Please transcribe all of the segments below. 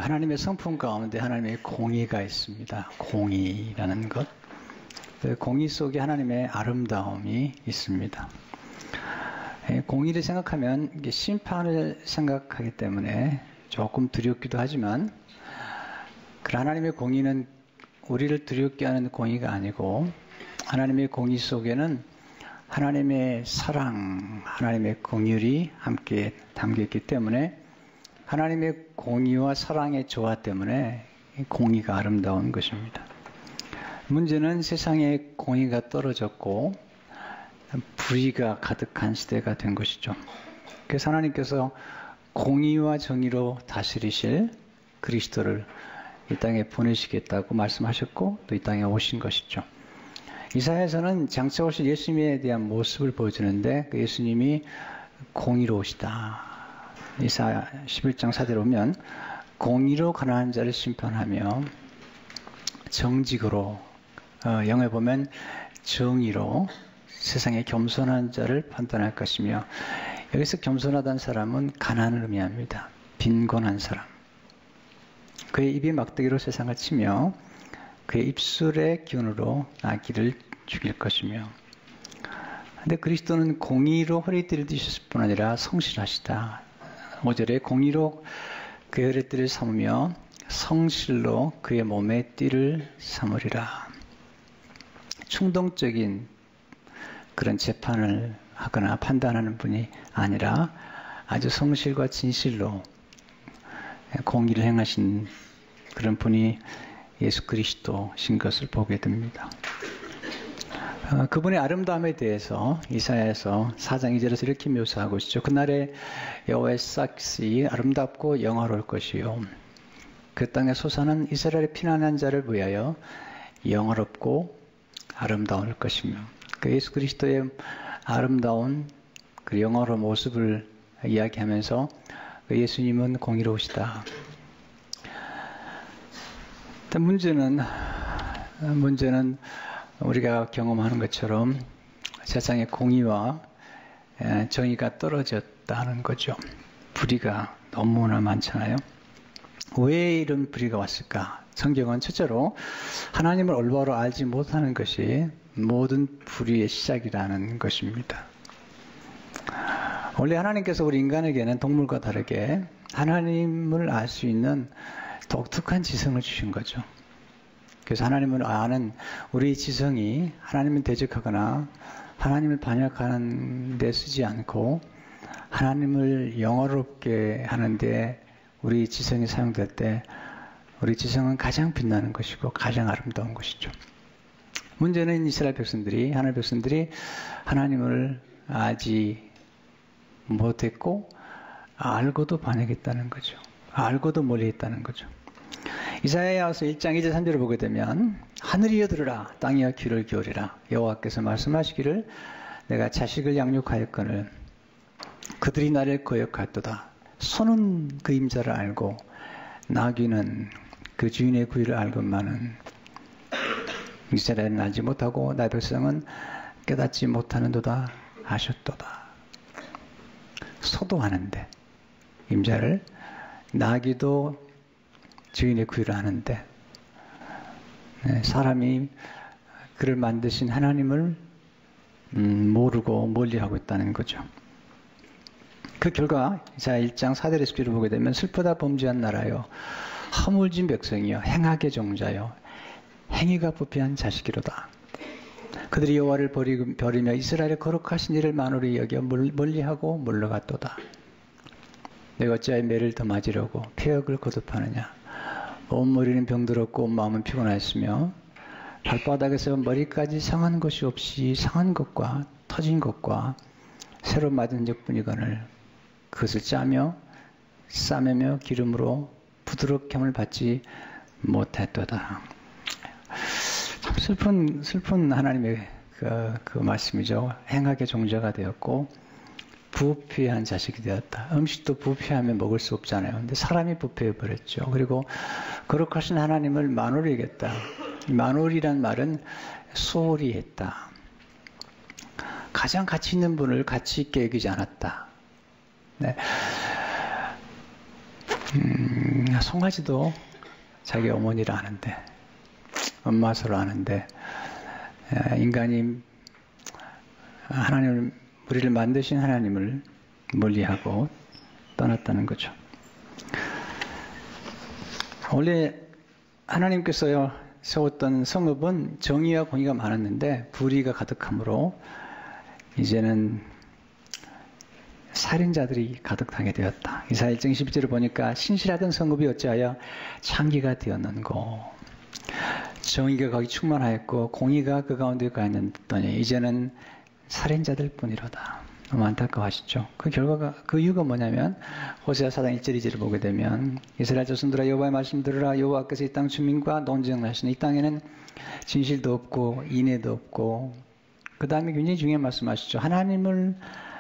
하나님의 성품 가운데 하나님의 공의가 있습니다. 공의라는 것. 그 공의 속에 하나님의 아름다움이 있습니다. 공의를 생각하면 이게 심판을 생각하기 때문에 조금 두렵기도 하지만, 그 하나님의 공의는 우리를 두렵게 하는 공의가 아니고, 하나님의 공의 속에는 하나님의 사랑, 하나님의 긍휼이 함께 담겨 있기 때문에, 하나님의 공의와 사랑의 조화 때문에 공의가 아름다운 것입니다. 문제는 세상에 공의가 떨어졌고 불의가 가득한 시대가 된 것이죠. 그래서 하나님께서 공의와 정의로 다스리실 그리스도를 이 땅에 보내시겠다고 말씀하셨고, 또 이 땅에 오신 것이죠. 이사야에서는 장차 오실 예수님에 대한 모습을 보여주는데, 그 예수님이 공의로우시다. 이사야 11장 4절에 보면 공의로 가난한 자를 심판하며 정직으로, 영어에 보면 정의로 세상에 겸손한 자를 판단할 것이며, 여기서 겸손하다는 사람은 가난을 의미합니다. 빈곤한 사람. 그의 입이 막대기로 세상을 치며 그의 입술의 기운으로 아기를 죽일 것이며, 근데 그리스도는 공의로 허리띠를 뒤셨을 뿐 아니라 성실하시다. 5절에 공의로 그의 허리띠를 삼으며 성실로 그의 몸에 띠를 삼으리라. 충동적인 그런 재판을 하거나 판단하는 분이 아니라 아주 성실과 진실로 공의를 행하신 그런 분이 예수 그리스도신 것을 보게 됩니다. 그분의 아름다움에 대해서 이사야에서 4장 2절에서 이렇게 묘사하고 있죠. 그날에 여호와의 싹이 아름답고 영화로울 것이요, 그 땅에 솟아난 이스라엘의 피난한 자를 위하여 영화롭고 아름다울 것이며, 그 예수 그리스도의 아름다운 그 영화로운 모습을 이야기하면서 그 예수님은 공의로우시다. 문제는 우리가 경험하는 것처럼 세상의 공의와 정의가 떨어졌다는 거죠. 불의가 너무나 많잖아요. 왜 이런 불의가 왔을까? 성경은 첫째로 하나님을 올바로 알지 못하는 것이 모든 불의의 시작이라는 것입니다. 원래 하나님께서 우리 인간에게는 동물과 다르게 하나님을 알 수 있는 독특한 지성을 주신 거죠. 그래서 하나님을 아는 우리 지성이 하나님을 대적하거나 하나님을 반역하는 데 쓰지 않고 하나님을 영화롭게 하는데 우리 지성이 사용될 때 우리 지성은 가장 빛나는 것이고 가장 아름다운 것이죠. 문제는 이스라엘 백성들이, 하나님 백성들이 하나님을 알지 못했고 알고도 반역했다는 거죠. 알고도 멀리했다는 거죠. 이사야서 1장 2절 3절을 보게 되면 하늘이여 들으라, 땅이여 귀를 기울이라. 여호와께서 말씀하시기를 내가 자식을 양육하였거늘 그들이 나를 거역할도다. 소는 그 임자를 알고 나귀는 그 주인의 구의를 알건만은 이스라엘은 알지 못하고 나의 백성은 깨닫지 못하는도다 하셨도다. 소도 아는데, 임자를, 나귀도 주인의 구의를 아는데, 사람이 그를 만드신 하나님을 모르고 멀리하고 있다는 거죠. 그 결과 이사야 1장 4절에서 뒤를 보게 되면 슬프다 범죄한 나라여, 허물진 백성이여, 행악의 종자여, 행위가 부패한 자식이로다. 그들이 여호와를 버리며 이스라엘의 거룩하신 이를 만홀히 여겨 멀리하고 물러갔도다. 내가 어찌하여 매를 더 맞으려고 폐역을 거듭하느냐. 온머리는 병들었고 온 마음은 피곤하였으며 발바닥에서 머리까지 상한 것이 없이 상한 것과 터진 것과 새로 맞은 적뿐이거늘 그것을 짜며 싸매며 기름으로 부드럽게 함을 받지 못했도다. 참 슬픈 하나님의 그 말씀이죠. 행악의 종자가 되었고 부패한 자식이 되었다. 음식도 부패하면 먹을 수 없잖아요. 근데 사람이 부패해 버렸죠. 그리고 거룩하신 하나님을 만홀히 여겼다. 만홀이란 말은 소홀히 했다. 가장 가치 있는 분을 가치 있게 여기지 않았다. 네. 송아지도 자기 어머니를 아는데, 엄마 서로 아는데, 인간이 하나님을, 우리를 만드신 하나님을 멀리하고 떠났다는 거죠. 원래 하나님께서 세웠던 성읍은 정의와 공의가 많았는데 불의가 가득하므로 이제는 살인자들이 가득하게 되었다. 이사야 1장 12절을 보니까 신실하던 성읍이 어찌하여 창기가 되었는고, 정의가 거기 충만하였고 공의가 그 가운데 가있는더니 이제는 살인자들 뿐이로다. 너무 안타까워하시죠. 그 결과가, 그 이유가 뭐냐면 호세아 4장 1절 2절을 보게 되면 이스라엘 자손들아 여호와의 말씀 들으라. 여호와께서 이 땅 주민과 논쟁하시는 이 땅에는 진실도 없고 인애도 없고, 그 다음에 굉장히 중요한 말씀하시죠. 하나님을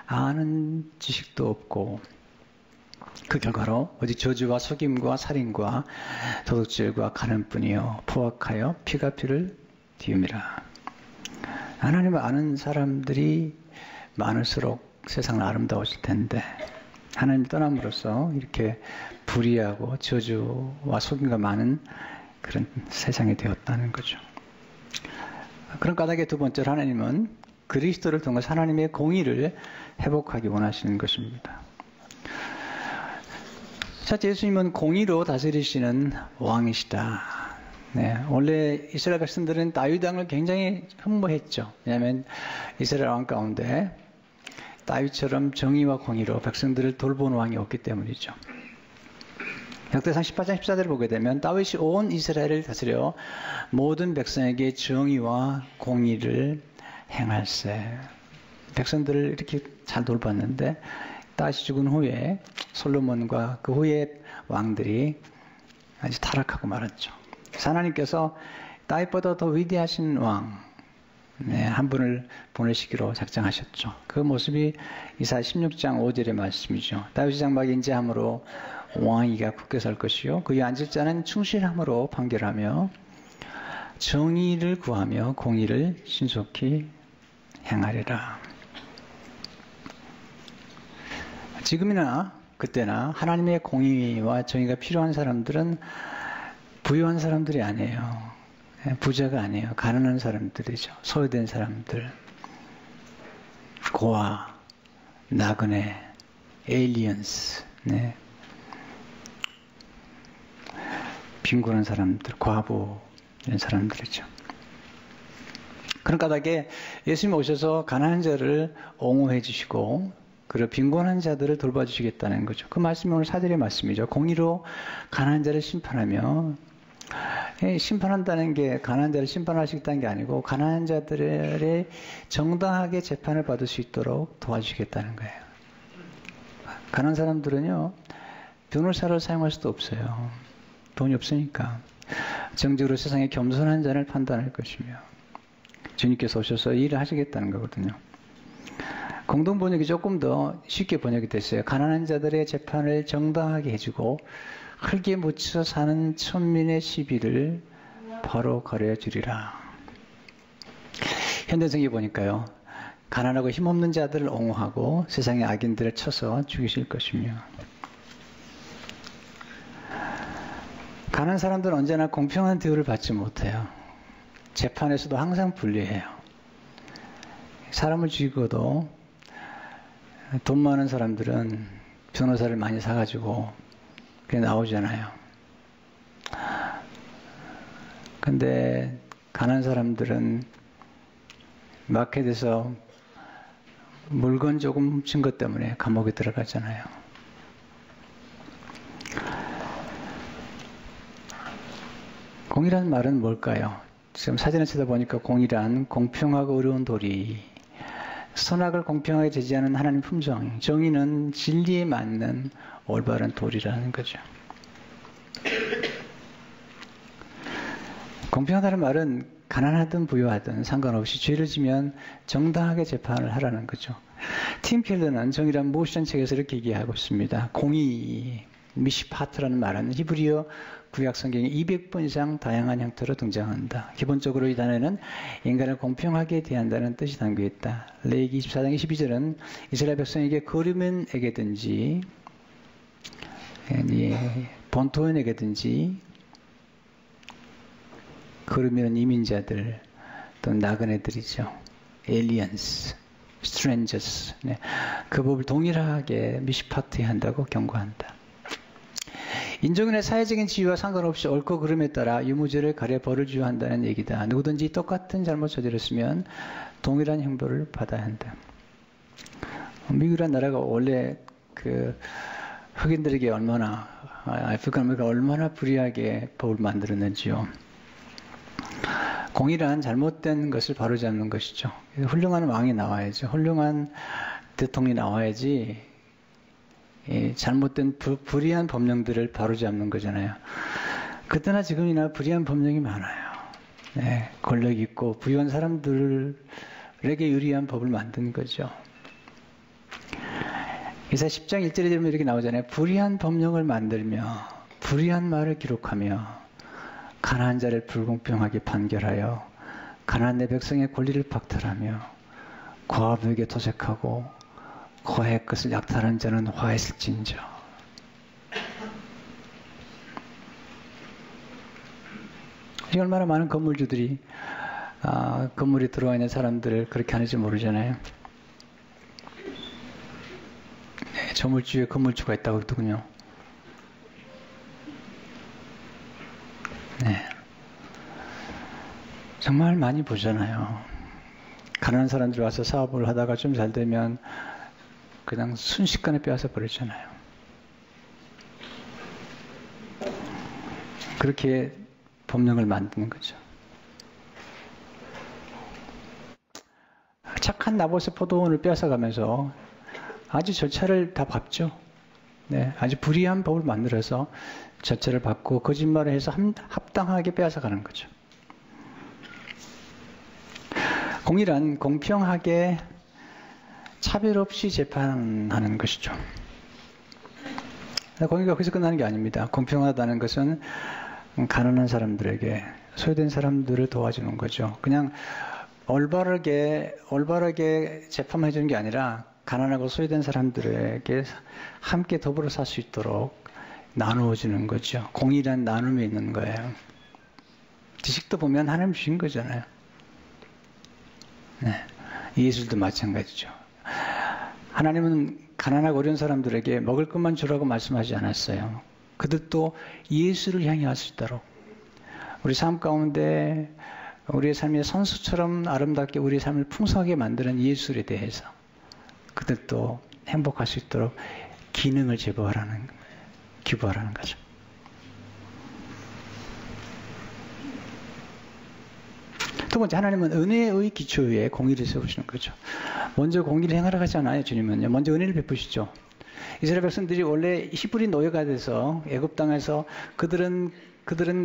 아는 지식도 없고, 그 결과로 오직 저주와 속임과 살인과 도둑질과 가는뿐이요 포악하여 피가 피를 띄움이라. 하나님을 아는 사람들이 많을수록 세상은 아름다워질 텐데 하나님 떠남으로써 이렇게 불의하고 저주와 속임과 많은 그런 세상이 되었다는 거죠. 그런 까닭에 두 번째로 하나님은 그리스도를 통해서 하나님의 공의를 회복하기 원하시는 것입니다. 첫째, 예수님은 공의로 다스리시는 왕이시다. 네, 원래 이스라엘 백성들은 다윗 왕을 굉장히 흠모했죠. 왜냐하면 이스라엘 왕 가운데 다윗처럼 정의와 공의로 백성들을 돌보는 왕이 없기 때문이죠. 역대상 18장 14절을 보게 되면 다윗이 온 이스라엘을 다스려 모든 백성에게 정의와 공의를 행할세. 백성들을 이렇게 잘 돌봤는데 다윗이 죽은 후에 솔로몬과 그 후에 왕들이 아주 타락하고 말았죠. 하나님께서 다윗보다 더 위대하신 왕, 한 분을 보내시기로 작정하셨죠. 그 모습이 이사야 16장 5절의 말씀이죠. 다윗이 장막에 인자함으로 왕위가 굳게 설 것이요 그의 앉을 자는 충실함으로 판결하며 정의를 구하며 공의를 신속히 행하리라. 지금이나 그때나 하나님의 공의와 정의가 필요한 사람들은 부유한 사람들이 아니에요. 부자가 아니에요. 가난한 사람들이죠. 소외된 사람들, 고아, 나그네, 에일리언스, 네. 빈곤한 사람들, 과부, 이런 사람들이죠. 그런 까닭에 예수님이 오셔서 가난한 자를 옹호해 주시고 그리고 빈곤한 자들을 돌봐주시겠다는 거죠. 그 말씀이 오늘 4절의 말씀이죠. 공의로 가난한 자를 심판하며, 심판한다는 게 가난한 자를 심판하시겠다는 게 아니고 가난한 자들의 정당하게 재판을 받을 수 있도록 도와주시겠다는 거예요. 가난한 사람들은요, 변호사를 사용할 수도 없어요. 돈이 없으니까. 정직으로 세상의 겸손한 자를 판단할 것이며 주님께서 오셔서 일을 하시겠다는 거거든요. 공동 번역이 조금 더 쉽게 번역이 됐어요. 가난한 자들의 재판을 정당하게 해주고 흙에 묻혀 사는 천민의 시비를 바로 가려 주리라. 현대성에 보니까요, 가난하고 힘없는 자들을 옹호하고 세상의 악인들을 쳐서 죽이실 것이며, 가난한 사람들은 언제나 공평한 대우를 받지 못해요. 재판에서도 항상 불리해요. 사람을 죽이고도 돈 많은 사람들은 변호사를 많이 사가지고 그게 나오잖아요. 근데 가난한 사람들은 마켓에서 물건 조금 훔친 것 때문에 감옥에 들어가잖아요. 공의라는 말은 뭘까요? 지금 사진을 쳐다보니까 공의란 공평하고 의로운 도리, 선악을 공평하게 제지하는 하나님 품성, 정의는 진리에 맞는 올바른 도리라는 거죠. 공평하다는 말은 가난하든 부유하든 상관없이 죄를 지면 정당하게 재판을 하라는 거죠. 팀 켈러는 정의란 무엇이라는 책에서 이렇게 얘기하고 있습니다. 공의, 미시파트라는 말은 히브리어 구약 성경에 200번 이상 다양한 형태로 등장한다. 기본적으로 이 단어는 인간을 공평하게 대한다는 뜻이 담겨 있다. 레위기 24장 22절은 이스라엘 백성에게 거류민에게든지 본토인에게든지 그러면 이민자들 또 나그네들이죠. aliens, strangers. 네. 그 법을 동일하게 미시파트에 한다고 경고한다. 인종이나 사회적인 지위와 상관없이 옳고 그름에 따라 유무죄를 가려 벌을 주어야 한다는 얘기다. 누구든지 똑같은 잘못 저질렀으면 동일한 형벌을 받아야 한다. 미국이라는 나라가 원래 그 흑인들에게 얼마나 아프리카 아메리카 얼마나 불리하게 법을 만들었는지요. 공의란 잘못된 것을 바로잡는 것이죠. 훌륭한 왕이 나와야죠. 훌륭한 대통령이 나와야지 잘못된 불의한 법령들을 바로잡는 거잖아요. 그때나 지금이나 불의한 법령이 많아요. 네, 권력 있고 부유한 사람들에게 유리한 법을 만든 거죠. 이사 10장 1절에 되면 이렇게 나오잖아요. 불의한 법령을 만들며 불의한 말을 기록하며 가난한 자를 불공평하게 판결하여 가난한 내 백성의 권리를 박탈하며 과부에게 도색하고 거의 것을 약탈한 자는 화했을진저. 얼마나 많은 건물주들이 건물에 들어와 있는 사람들을 그렇게 하는지 모르잖아요. 네, 저물주에 건물주가 있다고 그러더군요. 네. 정말 많이 보잖아요. 가난한 사람들이 와서 사업을 하다가 좀 잘 되면 그냥 순식간에 빼앗아 버리잖아요. 그렇게 법령을 만드는 거죠. 착한 나봇의 포도원을 빼앗아가면서 아주 절차를 다 밟죠. 네, 아주 불의한 법을 만들어서 절차를 밟고 거짓말을 해서 합당하게 빼앗아가는 거죠. 공의란 공평하게 차별 없이 재판하는 것이죠. 공의가 거기서 끝나는 게 아닙니다. 공평하다는 것은 가난한 사람들에게 소외된 사람들을 도와주는 거죠. 그냥 올바르게 재판해 주는 게 아니라 가난하고 소외된 사람들에게 함께 더불어 살 수 있도록 나누어 주는 거죠. 공의란 나눔이 있는 거예요. 지식도 보면 하나님 주신 거잖아요. 네. 예술도 마찬가지죠. 하나님은 가난하고 어려운 사람들에게 먹을 것만 주라고 말씀하지 않았어요. 그들도 예수를 향해 할 수 있도록 우리 삶 가운데 우리의 삶이 선수처럼 아름답게 우리의 삶을 풍성하게 만드는 예술에 대해서 그들도 행복할 수 있도록 기능을 기부하라는 거죠. 두 번째, 하나님은 은혜의 기초 위에 공의를 세우시는 거죠. 먼저 공의를 행하라고 하지 않아요, 주님은요. 먼저 은혜를 베푸시죠. 이스라엘 백성들이 원래 히브리 노예가 돼서 애굽 땅에서 그들은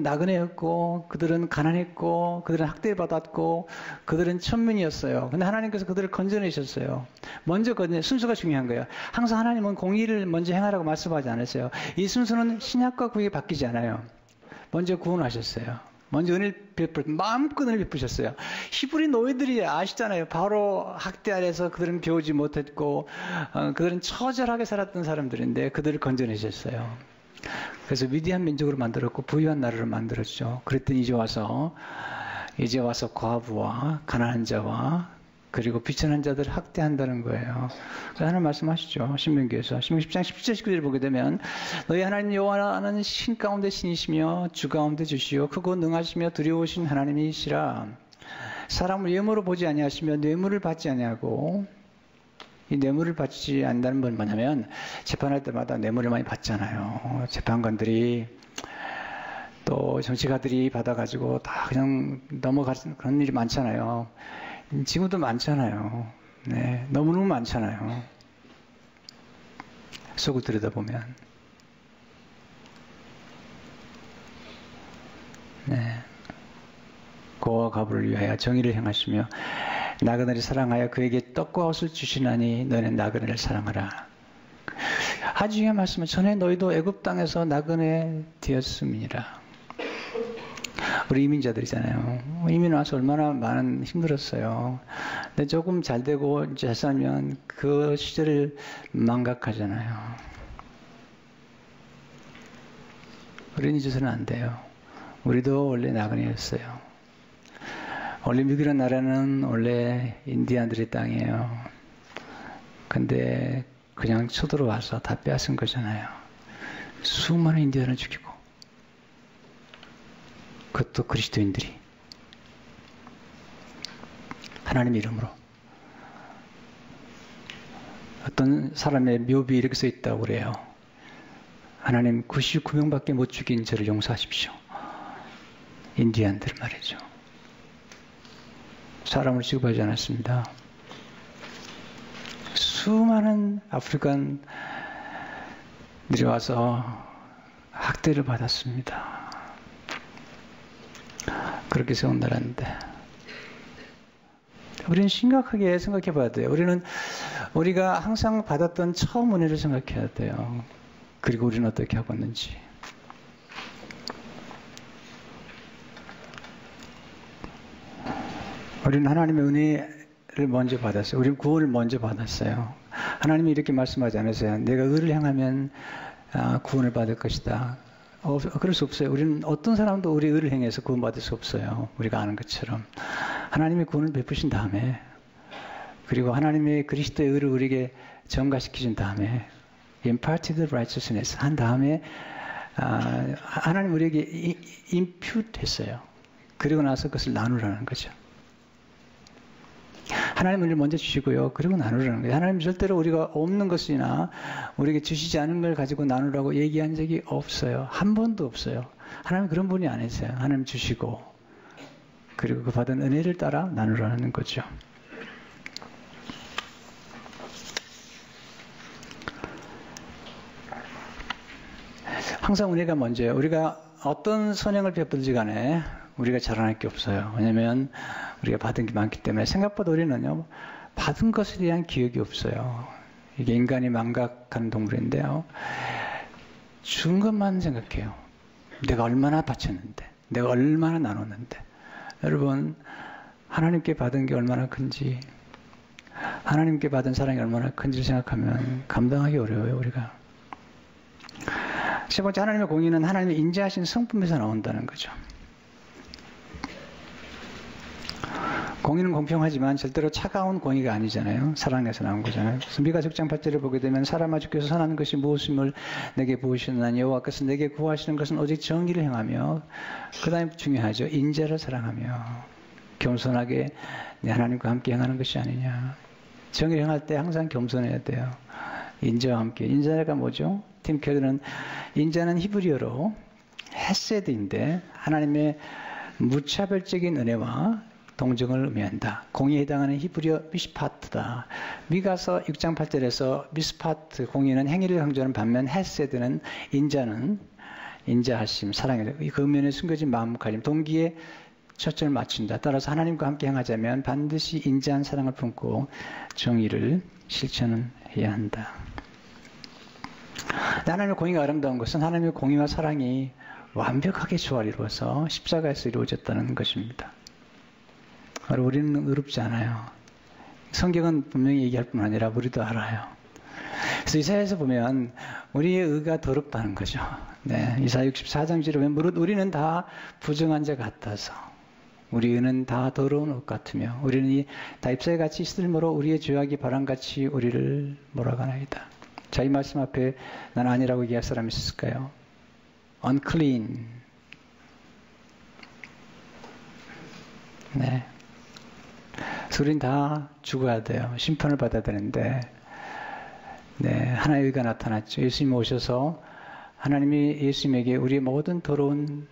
나그네였고, 그들은 가난했고, 그들은 학대받았고, 그들은 천민이었어요. 근데 하나님께서 그들을 건져내셨어요. 먼저 순서가 중요한 거예요. 항상 하나님은 공의를 먼저 행하라고 말씀하지 않았어요. 이 순서는 신약과 구약이 바뀌지 않아요. 먼저 구원하셨어요. 먼저 마음껏 은혜를 베푸셨어요. 히브리 노예들이 아시잖아요. 바로 학대 아래서 그들은 배우지 못했고, 그들은 처절하게 살았던 사람들인데 그들을 건져내셨어요. 그래서 위대한 민족으로 만들었고 부유한 나라로 만들었죠. 그랬더니 이제 와서 과부와 가난한 자와 그리고 비천한 자들을 학대한다는 거예요. 하나님 말씀하시죠. 신명기에서. 신명기 10장 17절 19절을 보게 되면 너희 하나님 여호와는 신 가운데 신이시며 주 가운데 주시요 크고 능하시며 두려우신 하나님이시라. 사람을 외모로 보지 아니하시며 뇌물을 받지 아니하고, 이 뇌물을 받지 않는다는 건 뭐냐면 재판할 때마다 뇌물을 많이 받잖아요. 재판관들이 또 정치가들이 받아가지고 다 그냥 넘어가는 그런 일이 많잖아요. 지금도 많잖아요. 네, 너무너무 많잖아요. 속을 들여다보면. 네. 고와 가부를 위하여 정의를 행하시며 나그네를 사랑하여 그에게 떡과 옷을 주시나니 너희는 나그네를 사랑하라. 아주 중요한 말씀은 전에 너희도 애굽 땅에서 나그네 되었음이니라. 우리 이민자들이잖아요. 이민 와서 얼마나 많은 힘들었어요. 근데 조금 잘 되고 잘 살면 그 시절을 망각하잖아요. 우리는 잊어서는 안 돼요. 우리도 원래 나그네였어요. 원래 미국이라는 나라는 원래 인디안들의 땅이에요. 근데 그냥 쳐들어와서 다 빼앗은 거잖아요. 수많은 인디안을 죽이고, 그것도 그리스도인들이 하나님의 이름으로. 어떤 사람의 묘비에 이렇게 써 있다고 그래요. 하나님 99명밖에 못 죽인 저를 용서하십시오. 인디안들 말이죠. 사람을 취급하지 않았습니다. 수많은 아프리칸들이 와서 학대를 받았습니다. 그렇게 세운 나라인데 우리는 심각하게 생각해 봐야 돼요. 우리가 항상 받았던 처음 은혜를 생각해야 돼요. 그리고 우리는 어떻게 하고 있는지. 우리는 하나님의 은혜를 먼저 받았어요. 우리는 구원을 먼저 받았어요. 하나님이 이렇게 말씀하지 않으세요. 내가 의를 행하면 구원을 받을 것이다. 그럴 수 없어요. 우리는 어떤 사람도 우리 의를 행해서 구원받을 수 없어요. 우리가 아는 것처럼. 하나님의 구원을 베푸신 다음에, 그리고 하나님의 그리스도의 의를 우리에게 전가시키신 다음에, imparted righteousness 한 다음에 하나님 우리에게 impute 했어요. 그리고 나서 그것을 나누라는 거죠. 하나님 우리를 먼저 주시고요. 그리고 나누라는 거예요. 하나님 절대로 우리가 없는 것이나 우리에게 주시지 않은 걸 가지고 나누라고 얘기한 적이 없어요. 한 번도 없어요. 하나님 그런 분이 아니세요. 하나님 주시고 그리고 그 받은 은혜를 따라 나누라는 거죠. 항상 은혜가 먼저예요. 우리가 어떤 선행을 베풀지 간에 우리가 자랑할 게 없어요. 왜냐하면 우리가 받은 게 많기 때문에. 생각보다 우리는요, 받은 것에 대한 기억이 없어요. 이게 인간이 망각하는 동물인데요. 준 것만 생각해요. 내가 얼마나 바쳤는데, 내가 얼마나 나눴는데. 여러분, 하나님께 받은 게 얼마나 큰지, 하나님께 받은 사랑이 얼마나 큰지를 생각하면 감당하기 어려워요, 우리가. 세 번째, 하나님의 공의는 하나님의 인자하신 성품에서 나온다는 거죠. 공의는 공평하지만 절대로 차가운 공의가 아니잖아요. 사랑에서 나온 거잖아요. 미가 6장 8절을 보게 되면 사람아 주께서 선한 것이 무엇임을 내게 보이시느니 여호와께서 내게 구하시는 것은 오직 정의를 행하며, 그 다음에 중요하죠. 인자를 사랑하며 겸손하게 내 하나님과 함께 행하는 것이 아니냐. 정의를 행할 때 항상 겸손해야 돼요. 인자와 함께. 인자가 뭐죠? 팀 케더는 인자는 히브리어로 헤세드인데 하나님의 무차별적인 은혜와 동정을 의미한다. 공의에 해당하는 히브리어 미스파트다. 미가서 6장 8절에서 미스파트, 공의는 행위를 강조하는 반면 헤세드는 인자는 인자하심, 사랑이다. 그 의미에 숨겨진 마음 가짐, 동기에 초점을 맞춘다. 따라서 하나님과 함께 행하자면 반드시 인자한 사랑을 품고 정의를 실천해야 한다. 하나님의 공의가 아름다운 것은 하나님의 공의와 사랑이 완벽하게 조화를 이루어서 십자가에서 이루어졌다는 것입니다. 우리는 의롭지 않아요. 성경은 분명히 얘기할 뿐 아니라 우리도 알아요. 그래서 이사야에서 보면 우리의 의가 더럽다는 거죠. 네, 이사야 64장 1절에 보면 무릇 우리는 다 부정한 자 같아서 우리 의는 다 더러운 옷 같으며 우리는 다 잎사귀 같이 시들므로 우리의 죄악이 바람같이 우리를 몰아가나이다. 자, 이 말씀 앞에 난 아니라고 얘기할 사람이 있을까요? unclean. 네. 우리는 다 죽어야 돼요. 심판을 받아야 되는데, 네, 하나의 의가 나타났죠. 예수님이 오셔서 하나님이 예수님에게 우리의 모든 더러운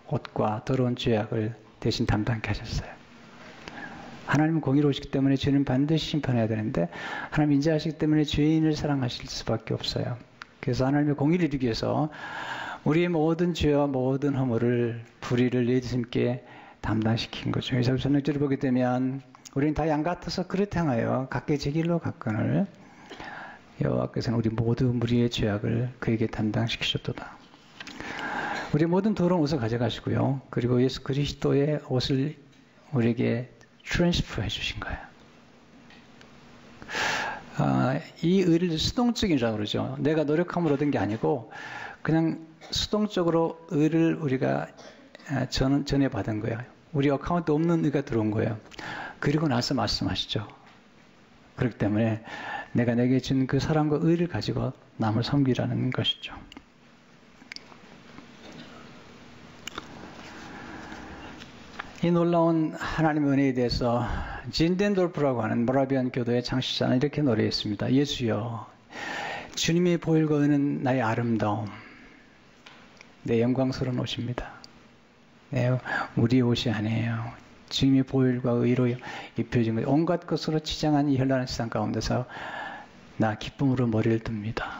옷과 더러운 죄악을 대신 담당케 하셨어요. 하나님은 공의로우시기 때문에 죄는 반드시 심판해야 되는데 하나님 인자하시기 때문에 죄인을 사랑하실 수밖에 없어요. 그래서 하나님의 공의를 이루기 위해서 우리의 모든 죄와 모든 허물을, 불의를 예수님께 담당시킨 거죠. 그래서 전역절을 보게 되면 우리는 다 양 같아서 그릇 향하여 각기 제 길로 갔거늘 여호와께서는 우리 모두 무리의 죄악을 그에게 담당시키셨도다. 우리 모든 더러운 옷을 가져가시고요. 그리고 예수 그리스도의 옷을 우리에게 트랜스퍼 해주신 거예요. 이 의를 수동적이라고 그러죠. 내가 노력함으로 얻은 게 아니고 그냥 수동적으로 의를 우리가 전해받은 거예요. 우리 어카운트 없는 의가 들어온 거예요. 그리고 나서 말씀하시죠. 그렇기 때문에 내가 내게 준 그 사랑과 의를 가지고 남을 섬기라는 것이죠. 이 놀라운 하나님의 은혜에 대해서 진덴돌프라고 하는 모라비안 교도의 창시자는 이렇게 노래했습니다. 예수여, 주님의 보혈과 의는 나의 아름다움, 내 영광스러운 옷입니다. 네, 우리의 옷이 아니에요. 주님의 보혈과 의로 입혀진 것, 온갖 것으로 치장한 이 현란한 세상 가운데서 나 기쁨으로 머리를 듭니다.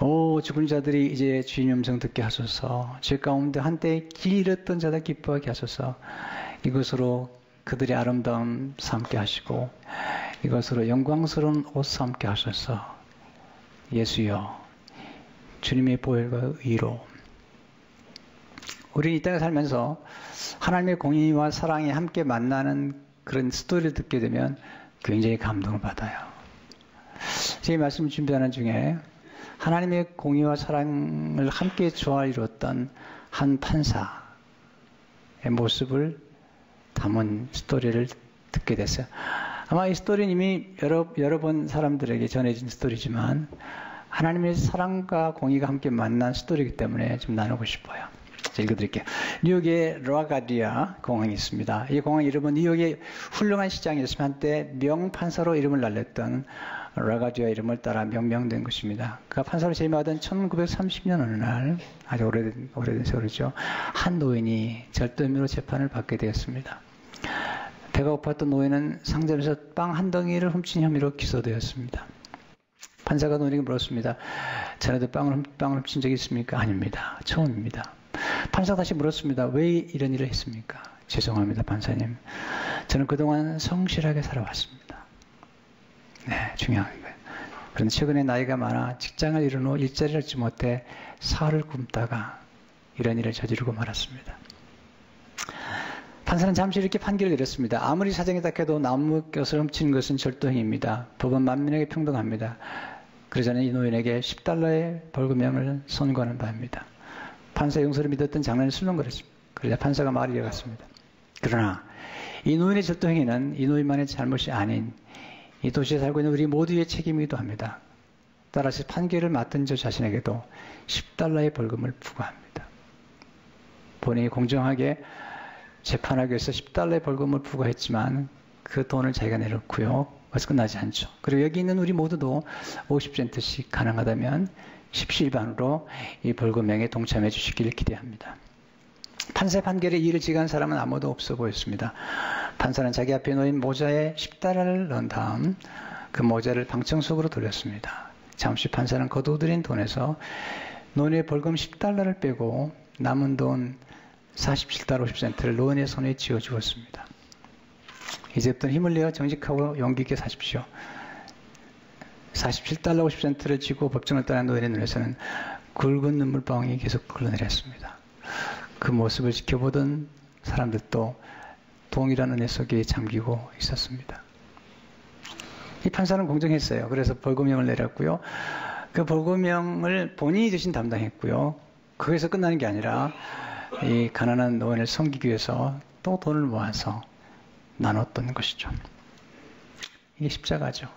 오, 죽은 자들이 이제 주님 음성 듣게 하소서. 죄 가운데 한때 길 잃었던 자들 기뻐하게 하소서. 이것으로 그들의 아름다움 삼게 하시고 이것으로 영광스러운 옷 삼게 하소서. 예수여, 주님의 보혈과 의로. 우리는 이 땅에 살면서 하나님의 공의와 사랑이 함께 만나는 그런 스토리를 듣게 되면 굉장히 감동을 받아요. 제 말씀 준비하는 중에 하나님의 공의와 사랑을 함께 조화 이루었던 한 판사의 모습을 담은 스토리를 듣게 됐어요. 아마 이 스토리는 이미 여러 번 사람들에게 전해진 스토리지만 하나님의 사랑과 공의가 함께 만난 스토리이기 때문에 좀 나누고 싶어요. 읽어드릴게요. 뉴욕에 라가디아 공항이 있습니다. 이 공항 이름은 뉴욕의 훌륭한 시장이었으면 한때 명판사로 이름을 날렸던 라가디아 이름을 따라 명명된 것입니다. 그가 판사로 재임하던 1930년 어느 날, 아주 오래된 세월이죠. 한 노인이 절도혐의로 재판을 받게 되었습니다. 배가 고팠던 노인은 상점에서 빵 한 덩이를 훔친 혐의로 기소되었습니다. 판사가 노인에게 물었습니다. 자네도 빵을 훔친 적이 있습니까? 아닙니다. 처음입니다. 판사가 다시 물었습니다. 왜 이런 일을 했습니까? 죄송합니다, 판사님. 저는 그동안 성실하게 살아왔습니다. 네, 중요한 거예요. 그런데 최근에 나이가 많아 직장을 잃은 후 일자리를 얻지 못해 사활을 굶다가 이런 일을 저지르고 말았습니다. 판사는 잠시 이렇게 판결을 내렸습니다. 아무리 사정이 딱해도 나무것을 훔치는 것은 절도행위입니다. 법은 만민에게 평등합니다. 그러자는 이 노인에게 $10의 벌금형을 선고하는 바입니다. 판사의 용서를 믿었던 장로는 술렁거렸습니다. 그러자 판사가 말을 이어갔습니다. 그러나 이 노인의 절도행위는 이 노인만의 잘못이 아닌 이 도시에 살고 있는 우리 모두의 책임이기도 합니다. 따라서 판결을 맡은 저 자신에게도 $10의 벌금을 부과합니다. 본인이 공정하게 재판하기 위해서 $10의 벌금을 부과했지만 그 돈을 자기가 내놓고요. 그래서 끝나지 않죠. 그리고 여기 있는 우리 모두도 50센트씩 가능하다면 십시일반으로 이 벌금형에 동참해 주시길 기대합니다. 판사의 판결에 이를 지간 사람은 아무도 없어 보였습니다. 판사는 자기 앞에 놓인 모자에 $10를 넣은 다음 그 모자를 방청 속으로 돌렸습니다. 잠시 판사는 거두들인 돈에서 노인의 벌금 $10를 빼고 남은 돈 $47 50센트를 노인의 손에 쥐어주었습니다. 이제부터는 힘을 내어 정직하고 용기 있게 사십시오. $47 50센트를 쥐고 법정을 떠난 노인의 눈에서는 굵은 눈물방울이 계속 흘러내렸습니다. 그 모습을 지켜보던 사람들도 동일한 은혜 속에 잠기고 있었습니다. 이 판사는 공정했어요. 그래서 벌금형을 내렸고요. 그 벌금형을 본인이 대신 담당했고요. 거기서 끝나는 게 아니라 이 가난한 노인을 섬기기 위해서 또 돈을 모아서 나눴던 것이죠. 이게 십자가죠.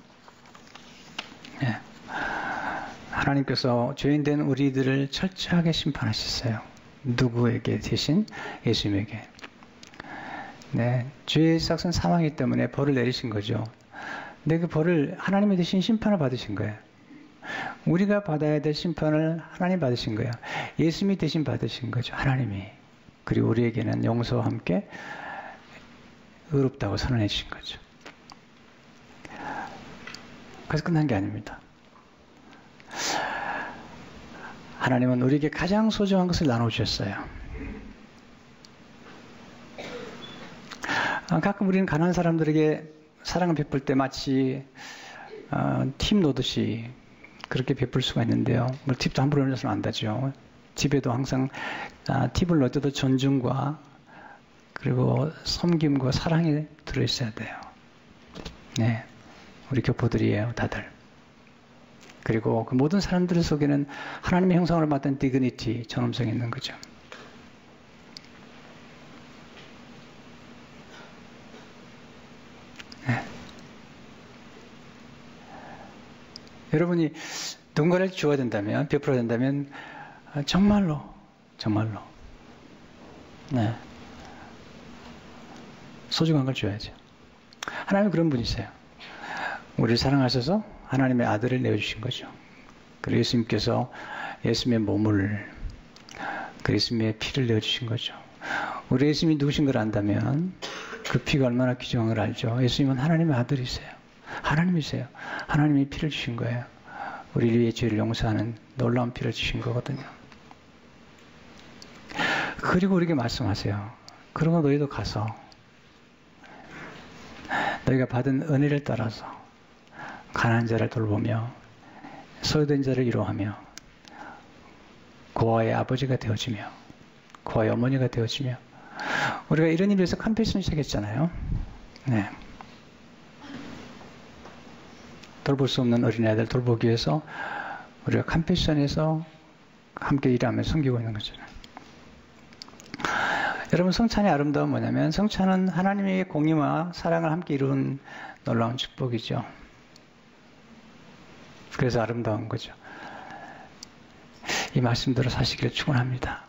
네. 하나님께서 죄인된 우리들을 철저하게 심판하셨어요. 누구에게 대신? 예수님에게. 네, 죄의 삭은 사망이기 때문에 벌을 내리신 거죠. 근데 그 벌을 하나님이 대신 심판을 받으신 거예요. 우리가 받아야 될 심판을 하나님 받으신 거예요. 예수님이 대신 받으신 거죠. 하나님이. 그리고 우리에게는 용서와 함께 의롭다고 선언해 주신 거죠. 그래서 끝난 게 아닙니다. 하나님은 우리에게 가장 소중한 것을 나눠주셨어요. 가끔 우리는 가난한 사람들에게 사랑을 베풀 때 마치 팁 놓듯이 그렇게 베풀 수가 있는데요. 뭐 팁도 함부로 넣어서는 안 되죠. 집에도 항상 팁을 넣을 때도 존중과 그리고 섬김과 사랑이 들어있어야 돼요. 네, 우리 교포들이에요, 다들. 그리고 그 모든 사람들 속에는 하나님의 형상으로 만든 디그니티, 존엄성이 있는 거죠. 네. 여러분이 누군가를 주어야 된다면, 베풀어야 된다면 정말로 네. 소중한 걸 줘야죠. 하나님은 그런 분이세요. 우리를 사랑하셔서 하나님의 아들을 내어주신 거죠. 그리고 예수님께서 예수님의 몸을, 예수님의 피를 내어주신 거죠. 우리 예수님이 누구신 걸 안다면 그 피가 얼마나 귀중한 걸 알죠. 예수님은 하나님의 아들이세요. 하나님이세요. 하나님이 피를 주신 거예요. 우리 위해 죄를 용서하는 놀라운 피를 주신 거거든요. 그리고 우리에게 말씀하세요. 그러면 너희도 가서 너희가 받은 은혜를 따라서 가난한 자를 돌보며 소외된 자를 위로하며 고아의 아버지가 되어지며 고아의 어머니가 되어지며, 우리가 이런 일을 위해서 컴패션을 시작했잖아요. 네. 돌볼 수 없는 어린아이들 돌보기 위해서 우리가 컴패션에서 함께 일하며 섬기고 있는 거잖아요. 여러분, 성찬의 아름다움은 뭐냐면, 성찬은 하나님의 공의와 사랑을 함께 이룬 놀라운 축복이죠. 그래서 아름다운 거죠. 이 말씀대로 사시기를 축원합니다.